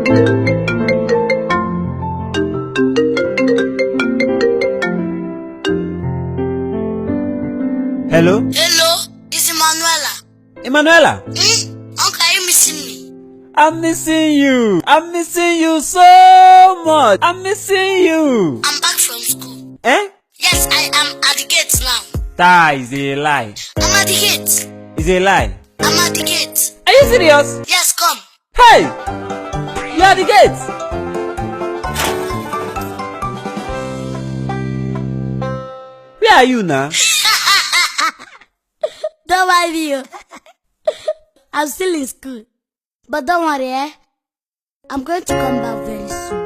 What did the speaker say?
Hello? Hello, it's Emanuela. Emanuela? Uncle, are you missing me? I'm missing you. I'm missing you so much. I'm missing you. I'm back from school. Eh? Yes, I am at the gate now. That is a lie. I'm at the gate. It's a lie. I'm at the gate. Are you serious? Yes, come. Hey! You are at the gate. Where are you now? Don't worry. I'm still in school. But don't worry, I'm going to come back very soon.